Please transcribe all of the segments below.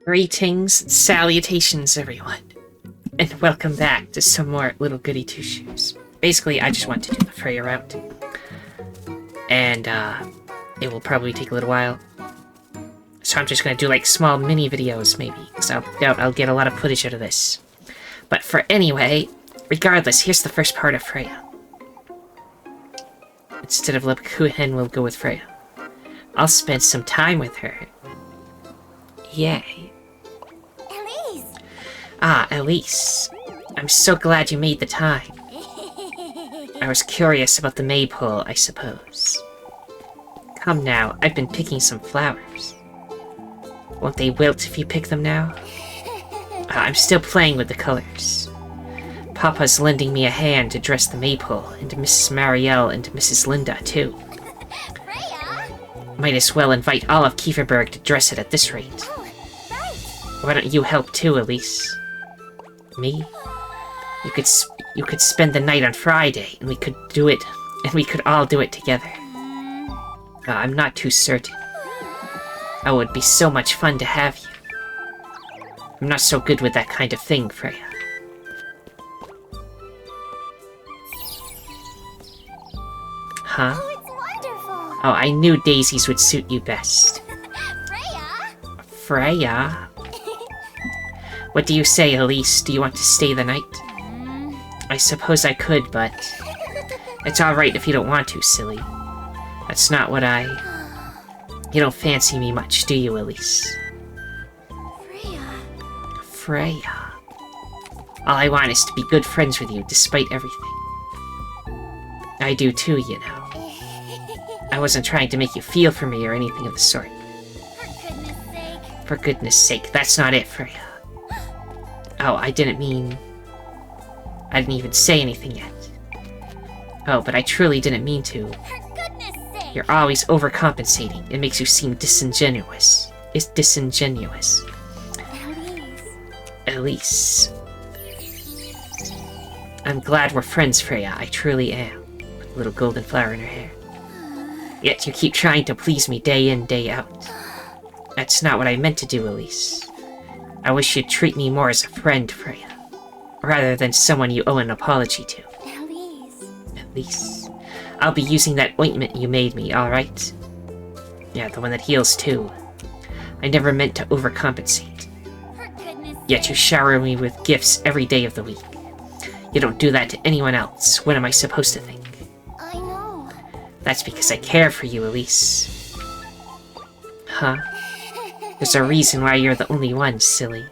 Greetings, salutations, everyone, and welcome back to some more Little Goody Two Shoes. Basically, I just want to do the Freya Route, and it will probably take a little while. So I'm just gonna do like small mini videos, maybe, because I doubt I'll get a lot of footage out of this. But for anyway, regardless, here's the first part of Freya. Instead of Lepuhen, we'll go with Freya. I'll spend some time with her. Yay. Elise! Ah, Elise. I'm so glad you made the time. I was curious about the maypole, I suppose. Come now, I've been picking some flowers. Won't they wilt if you pick them now? I'm still playing with the colors. Papa's lending me a hand to dress the maypole, and Mrs. Marielle and Mrs. Linda, too. Freya! Might as well invite all of Kieferberg to dress it at this rate. Oh, right! Why don't you help too, Elise? Me? You could spend the night on Friday, and we could do it, and we could all do it together. I'm not too certain. Oh, it'd be so much fun to have you. I'm not so good with that kind of thing, Freya. Huh? Oh, it's wonderful! Oh, I knew daisies would suit you best. Freya! Freya? What do you say, Elise? Do you want to stay the night? I suppose I could, but... It's alright if you don't want to, silly. That's not what I... You don't fancy me much, do you, Elise? Freya... Freya. All I want is to be good friends with you, despite everything. I do too, you know. I wasn't trying to make you feel for me or anything of the sort. For goodness sake. For goodness sake, that's not it, Freya. Oh, I didn't even say anything yet. Oh, but I truly didn't mean to. For goodness sake. You're always overcompensating. It makes you seem disingenuous. It's disingenuous. Elise. Elise. I'm glad we're friends, Freya. I truly am. With a little golden flower in her hair. Yet you keep trying to please me day in, day out. That's not what I meant to do, Elise. I wish you'd treat me more as a friend, Freya. Rather than someone you owe an apology to. Elise. Elise. I'll be using that ointment you made me, alright? Yeah, the one that heals too. I never meant to overcompensate. For goodness sake. Yet you shower me with gifts every day of the week. You don't do that to anyone else. What am I supposed to think? I know. That's because I care for you, Elise. Huh? There's a reason why you're the only one, silly.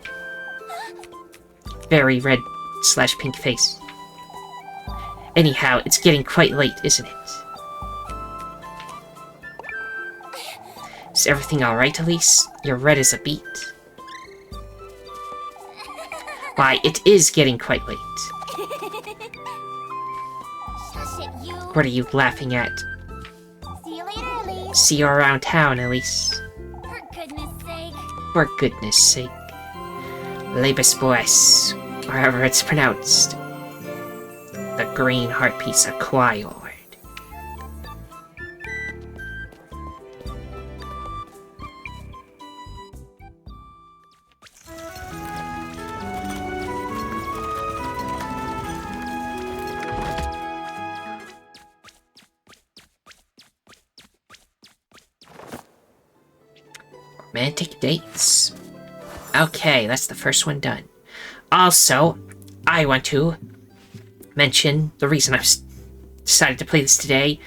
Very red/pink face. Anyhow, it's getting quite late, isn't it? Is everything alright, Elise? You're red as a beet. Why, it is getting quite late. Shush it, you. What are you laughing at? See you later, Elise. See you around town, Elise. For goodness sake. For goodness sake. Lebesboes, however it's pronounced. The green heart piece acquired. Romantic dates. Okay, that's the first one done. Also, I want to mention the reason I've decided to play this today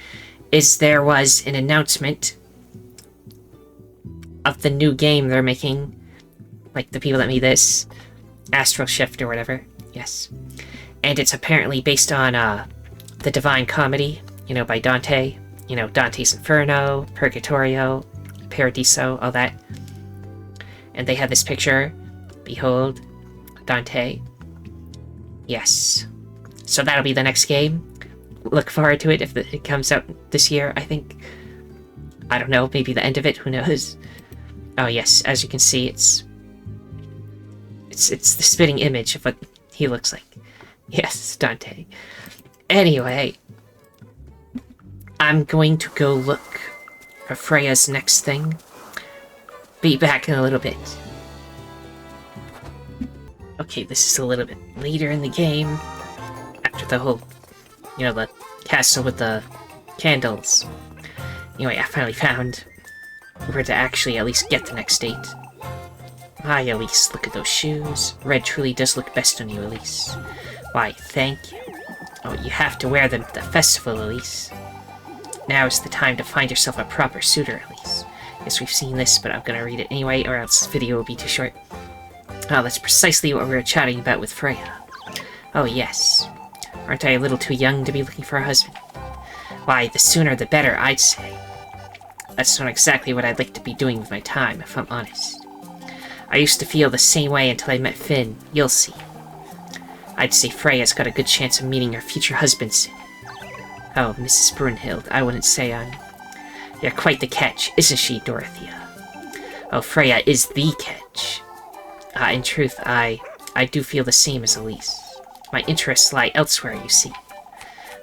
is there was an announcement of the new game they're making. Like the people that made this, Astral Shift or whatever. Yes. And it's apparently based on the Divine Comedy, you know, by Dante. You know, Dante's Inferno, Purgatorio, Paradiso, all that. And they had this picture. Behold, Dante. Yes. So that'll be the next game. Look forward to it if it comes out this year, I think. I don't know, maybe the end of it, who knows. Oh yes, as you can see, it's the spitting image of what he looks like. Yes, Dante. Anyway, I'm going to go look for Freya's next thing. Be back in a little bit. Okay, this is a little bit later in the game. After the whole, the castle with the candles. Anyway, I finally found where to actually at least get the next date. Hi, Elise, look at those shoes. Red truly does look best on you, Elise. Why, thank you. Oh, you have to wear them at the festival, Elise. Now is the time to find yourself a proper suitor, Elise. Yes, we've seen this, but I'm gonna read it anyway, or else this video will be too short. Oh, that's precisely what we were chatting about with Freya. Oh, yes. Aren't I a little too young to be looking for a husband? Why, the sooner the better, I'd say. That's not exactly what I'd like to be doing with my time, if I'm honest. I used to feel the same way until I met Finn. You'll see. I'd say Freya's got a good chance of meeting her future husband soon. Oh, Mrs. Brunhild, I wouldn't say I'm... You're quite the catch, isn't she, Dorothea? Oh, Freya is the catch. In truth, I do feel the same as Elise. My interests lie elsewhere, you see.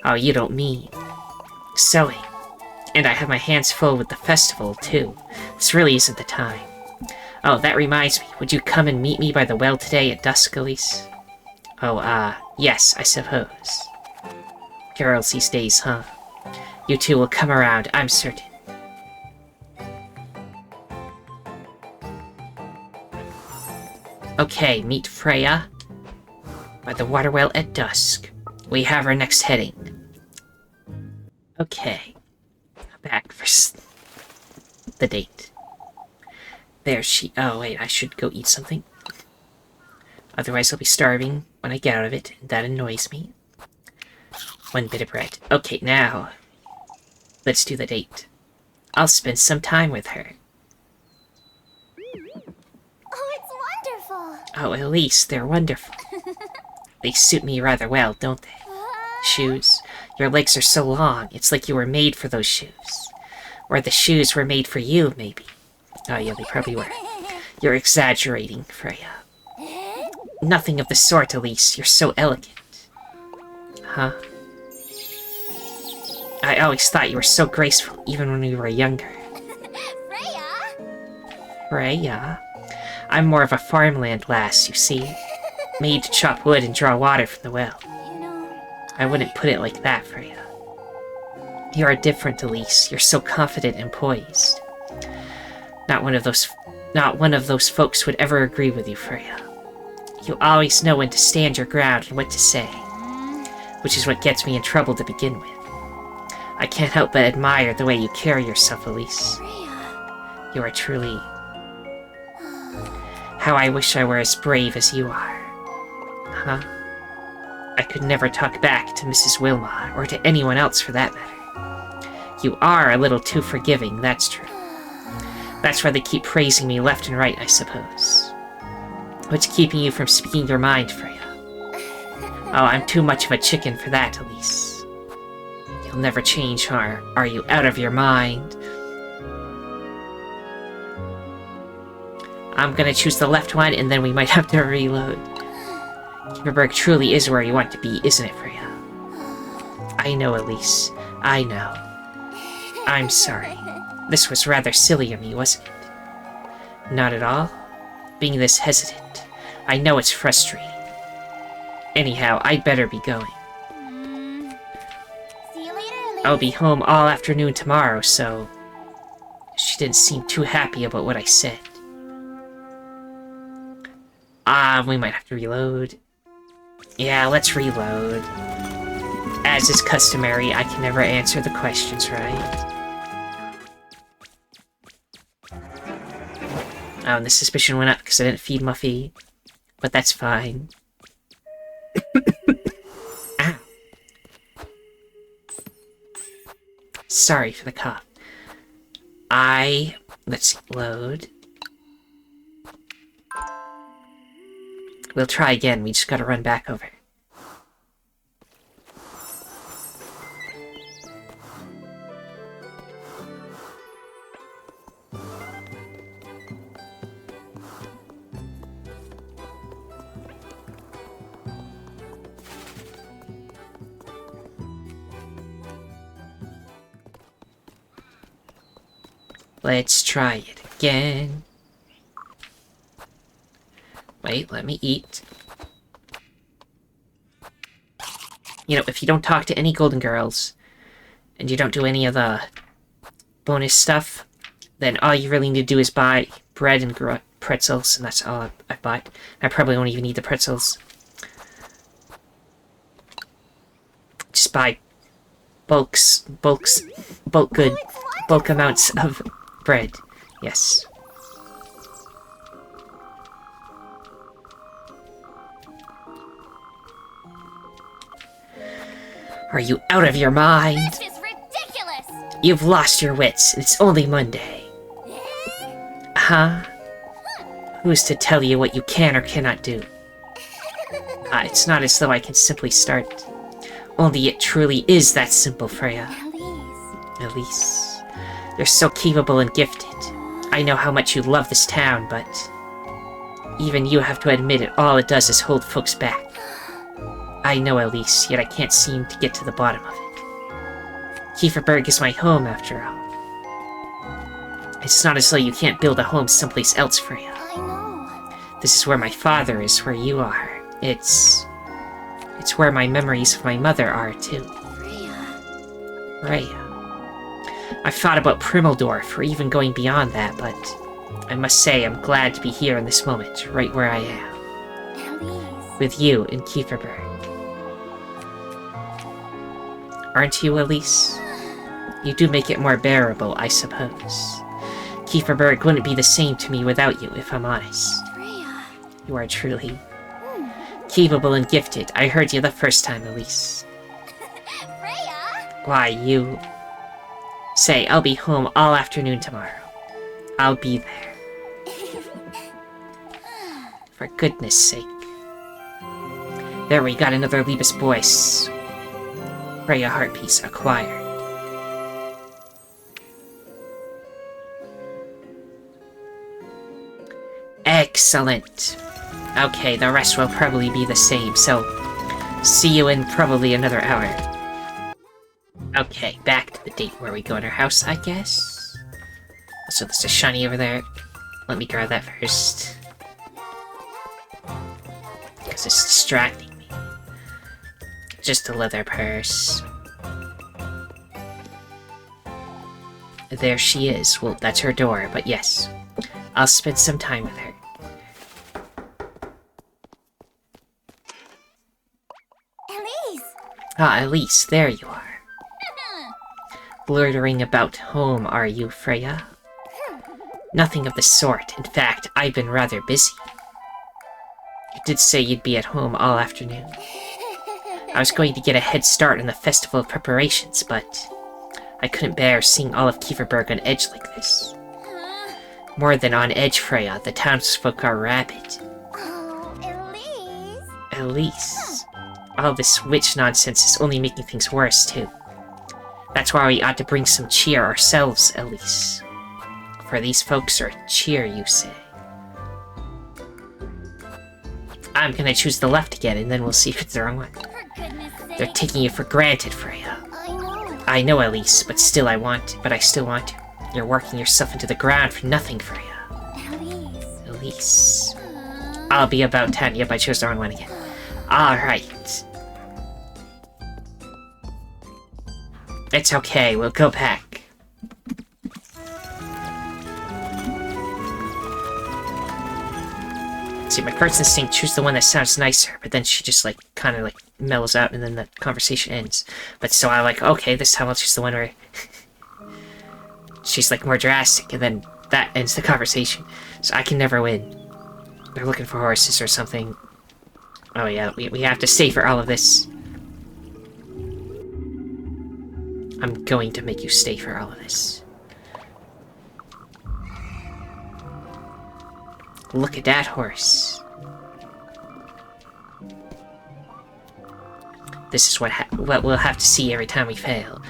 Oh, you don't mean. Sewing. And I have my hands full with the festival, too. This really isn't the time. Oh, that reminds me. Would you come and meet me by the well today at dusk, Elise? Oh, yes, I suppose. Girls these days, huh? You two will come around, I'm certain. Okay, meet Freya by the water well at dusk. We have our next heading. Okay. Back for the date. There she... Oh, wait, I should go eat something. Otherwise I'll be starving when I get out of it, and that annoys me. One bit of bread. Okay, now... Let's do the date. I'll spend some time with her. Oh, it's wonderful! Oh, Elise, they're wonderful. They suit me rather well, don't they? Shoes. Your legs are so long, it's like you were made for those shoes. Or the shoes were made for you, maybe. Oh, yeah, they probably were. You're exaggerating, Freya. Nothing of the sort, Elise. You're so elegant. Huh? I always thought you were so graceful, even when we were younger. Freya! Freya? I'm more of a farmland lass, you see. Made to chop wood and draw water from the well. I wouldn't put it like that, Freya. You are different, Elise. You're so confident and poised. Not one of those folks would ever agree with you, Freya. You always know when to stand your ground and what to say, which is what gets me in trouble to begin with. I can't help but admire the way you carry yourself, Elise. Freya. You are truly... How I wish I were as brave as you are. Huh? I could never talk back to Mrs. Wilmot, or to anyone else for that matter. You are a little too forgiving, that's true. That's why they keep praising me left and right, I suppose. What's keeping you from speaking your mind, Freya? Oh, I'm too much of a chicken for that, Elise. You'll never change, huh? Are you out of your mind? I'm gonna choose the left one, and then we might have to reload. Kipperberg truly is where you want to be, isn't it, Freya? I know, Elise. I know. I'm sorry. This was rather silly of me, wasn't it? Not at all. Being this hesitant, I know it's frustrating. Anyhow, I'd better be going. See you later, Elise. I'll be home all afternoon tomorrow, so... She didn't seem too happy about what I said. We might have to reload. Yeah, let's reload. As is customary, I can never answer the questions right. Oh, and the suspicion went up because I didn't feed Muffy. But that's fine. Ow. Sorry for the cough. Let's load. We'll try again, we just gotta run back over. Let's try it again. Wait, let me eat. You know, if you don't talk to any golden girls, and you don't do any of the bonus stuff, then all you really need to do is buy bread and pretzels, and that's all I bought. I probably won't even need the pretzels. Just buy bulk amounts of bread. Yes. Are you out of your mind? This is ridiculous! You've lost your wits. It's only Monday. Huh? Who's to tell you what you can or cannot do? It's not as though I can simply start. Only it truly is that simple, Freya. Elise. You're so capable and gifted. I know how much you love this town, but even you have to admit it, all it does is hold folks back. I know, Elise, yet I can't seem to get to the bottom of it. Kieferberg is my home, after all. It's not as though you can't build a home someplace else, Freya. I know. This is where my father is, where you are. It's where my memories of my mother are, too. Freya. I've thought about Primmeldorf, or even going beyond that, but I must say I'm glad to be here in this moment, right where I am. Elise. With you in Kieferberg. Aren't you, Elise? You do make it more bearable, I suppose. Kieferberg wouldn't be the same to me without you, if I'm honest. Freya. You are truly capable and gifted. I heard you the first time, Elise. Freya? Why, you... Say, I'll be home all afternoon tomorrow. I'll be there. For goodness sake. There, we got another Liebesboys. Freya heart piece acquired. Excellent. Okay, the rest will probably be the same, so see you in probably another hour. Okay, back to the date where we go in our house, I guess. So there's a shiny over there. Let me grab that first. Because it's distracting me. Just a leather purse. There she is. Well, that's her door, but yes. I'll spend some time with her. Elise. Ah, Elise, there you are. Loitering about home, are you, Freya? Nothing of the sort. In fact, I've been rather busy. You did say you'd be at home all afternoon. I was going to get a head start on the festival preparations, but I couldn't bear seeing all of Kieferberg on edge like this. More than on edge, Freya. The townsfolk are rabid. Oh, Elise. Elise. All this witch nonsense is only making things worse, too. That's why we ought to bring some cheer ourselves, Elise. For these folks are cheer, you say. I'm gonna choose the left again, and then we'll see if it's the wrong one. For goodness sake. They're taking you for granted, Freya. I know. I know, Elise, but I still want to. You're working yourself into the ground for nothing, Freya. Elise. Elise. I'll be about 10. Yep, I chose the wrong one again. Alright. It's okay, we'll go back. See, my first instinct, choose the one that sounds nicer, but then she just, kind of, mellows out, and then the conversation ends. But so I okay, this time I'll choose the one where she's, more drastic, and then that ends the conversation. So I can never win. They're looking for horses or something. Oh yeah, we have to stay for all of this. I'm going to make you stay for all of this. Look at that horse. This is what we'll have to see every time we fail.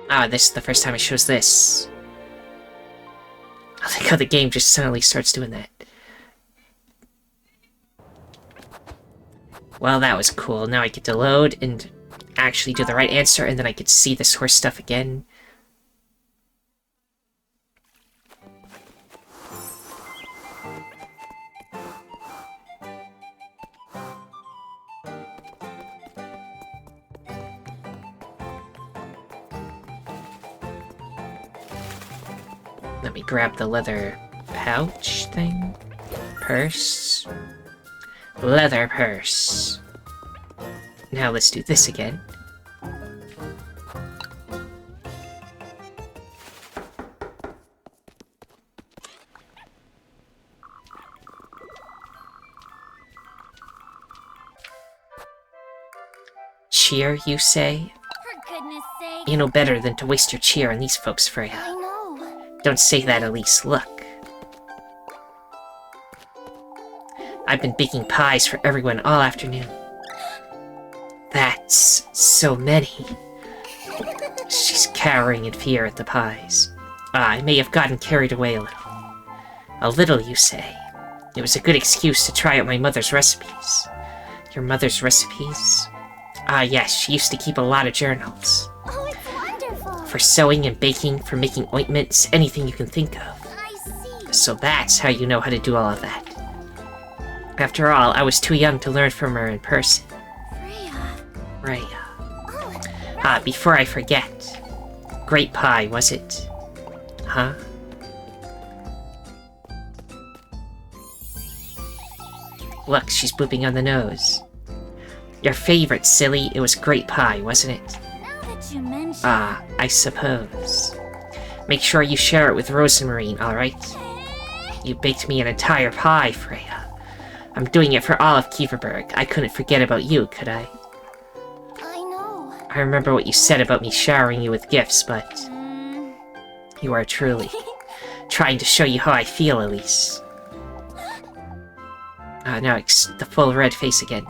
Ah, this is the first time it shows this. I like how the game just suddenly starts doing that. Well, that was cool. Now I get to load, and actually do the right answer, and then I could see this horse stuff again. Let me grab the leather pouch thing. Purse. Leather purse. Now let's do this again. Cheer, you say? For goodness sake. You know better than to waste your cheer on these folks, Freya. I know. Don't say that, Elise. Look. I've been baking pies for everyone all afternoon. That's so many. She's cowering in fear at the pies. I may have gotten carried away a little. A little, you say? It was a good excuse to try out my mother's recipes. Your mother's recipes? Ah, yes, she used to keep a lot of journals. Oh, it's wonderful. For sewing and baking, for making ointments, anything you can think of. I see. So that's how you know how to do all of that. After all, I was too young to learn from her in person. Freya. Oh, Ah, before I forget. Great pie, was it? Huh? Look, she's booping on the nose. Your favorite, silly. It was great pie, wasn't it? now that you mention. Ah, I suppose. Make sure you share it with Rosemarine, alright? You baked me an entire pie, Freya. I'm doing it for all of Kieverberg. I couldn't forget about you, could I? I know. I remember what you said about me showering you with gifts, but you are truly trying to show you how I feel, Elise. Now it's the full red face again.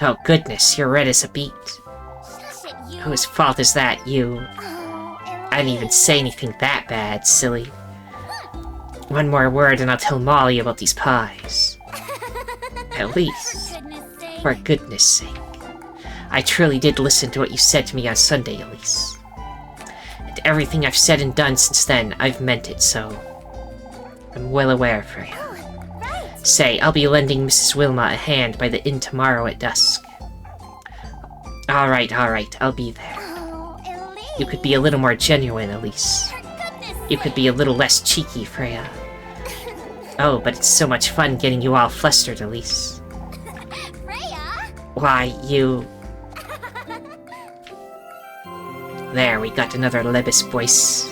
Oh goodness, you're red as a beet. Shush it, you. Whose fault is that, you? Oh, I didn't even say anything that bad, silly. One more word and I'll tell Molly about these pies. Elise, goodness sake. for goodness sake. I truly did listen to what you said to me on Sunday, Elise. And everything I've said and done since then, I've meant it, so I'm well aware, Freya. Right. Say, I'll be lending Mrs. Wilma a hand by the inn tomorrow at dusk. Alright, I'll be there. Oh, Elise. You could be a little more genuine, Elise. For goodness You could be a little less cheeky, Freya. Oh, but it's so much fun getting you all flustered, Elise. Freya. Why, you... There, we got another Lebus voice.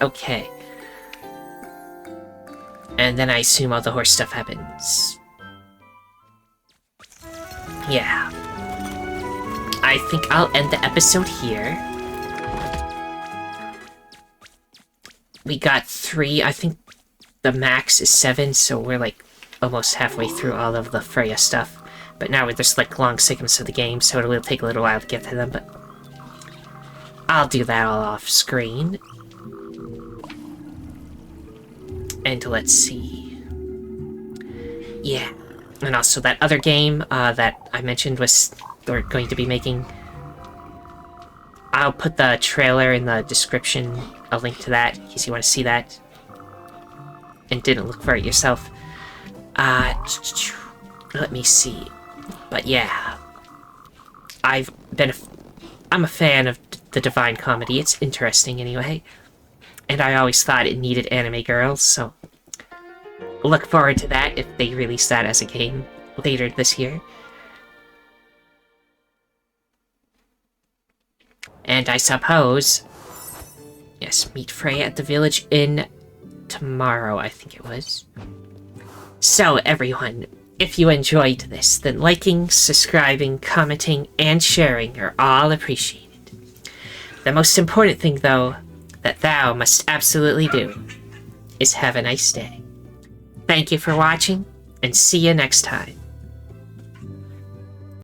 Okay. And then I assume all the horse stuff happens. Yeah. I think I'll end the episode here. We got 3, I think the max is 7, so we're like almost halfway through all of the Freya stuff. But now we're just like long segments of the game, so it will take a little while to get to them, but I'll do that all off screen. And let's see. Yeah. And also that other game that I mentioned was they're going to be making. I'll put the trailer in the description, a link to that, in case you want to see that. And didn't look for it yourself. Let me see. But yeah. I'm a fan of the Divine Comedy. It's interesting anyway. And I always thought it needed anime girls, so look forward to that if they release that as a game later this year. And I suppose... Yes, meet Freya at the village inn tomorrow, I think it was. So, everyone, if you enjoyed this, then liking, subscribing, commenting, and sharing are all appreciated. The most important thing, though, that thou must absolutely do is have a nice day. Thank you for watching, and see you next time.